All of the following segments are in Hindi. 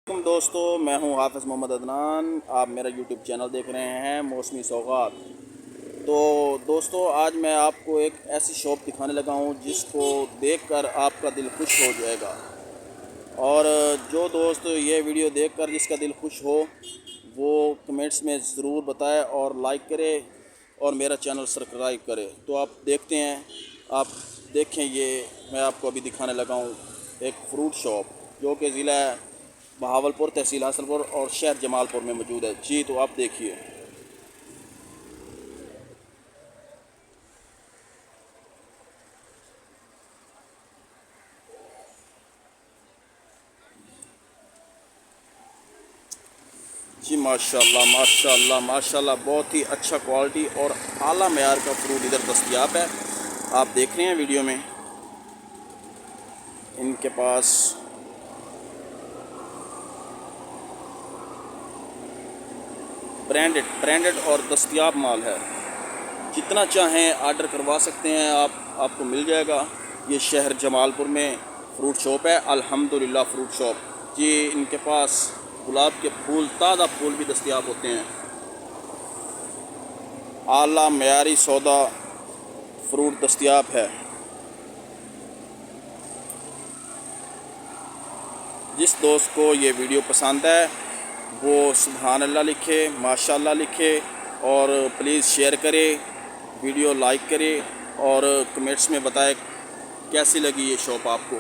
दोस्तों, मैं हूं हाफ़िज़ मोहम्मद अदनान। आप मेरा यूट्यूब चैनल देख रहे हैं मौसमी सौगात। तो दोस्तों, आज मैं आपको एक ऐसी शॉप दिखाने लगा हूं जिसको देखकर आपका दिल खुश हो जाएगा। और जो दोस्त ये वीडियो देखकर जिसका दिल खुश हो वो कमेंट्स में ज़रूर बताए और लाइक करे और मेरा चैनल सब्सक्राइब करे। तो आप देखते हैं, आप देखें, ये मैं आपको अभी दिखाने लगा हूँ एक फ्रूट शॉप जो कि ज़िला बहावलपुर, तहसील हासलपुर और शहर जमालपुर में मौजूद है। जी, तो आप देखिए। जी माशाल्लाह माशाल्लाह माशाल्लाह, बहुत ही अच्छा क्वालिटी और आला मेयार का फ्रूट इधर दस्तयाब है। आप देख रहे हैं वीडियो में, इनके पास ब्रांडेड और दस्तयाब माल है। जितना चाहें आर्डर करवा सकते हैं आप, आपको मिल जाएगा। ये शहर जमालपुर में फ्रूट शॉप है, अल्हम्दुलिल्लाह फ्रूट शॉप। जी, इनके पास गुलाब के फूल, ताज़ा फूल भी दस्तयाब होते हैं। आला मेयारी सौदा फ्रूट दस्तयाब है। जिस दोस्त को ये वीडियो पसंद है वो सुभान अल्लाह लिखे, माशाल्लाह लिखे और प्लीज़ शेयर करे, वीडियो लाइक करे और कमेंट्स में बताए कैसी लगी ये शॉप आपको।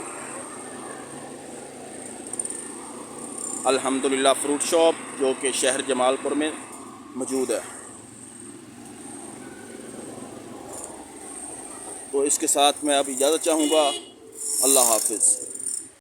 अल्हम्दुलिल्लाह फ्रूट शॉप जो कि शहर जमालपुर में मौजूद है। तो इसके साथ मैं अब इजाज़त चाहूँगा। अल्लाह हाफ़िज़।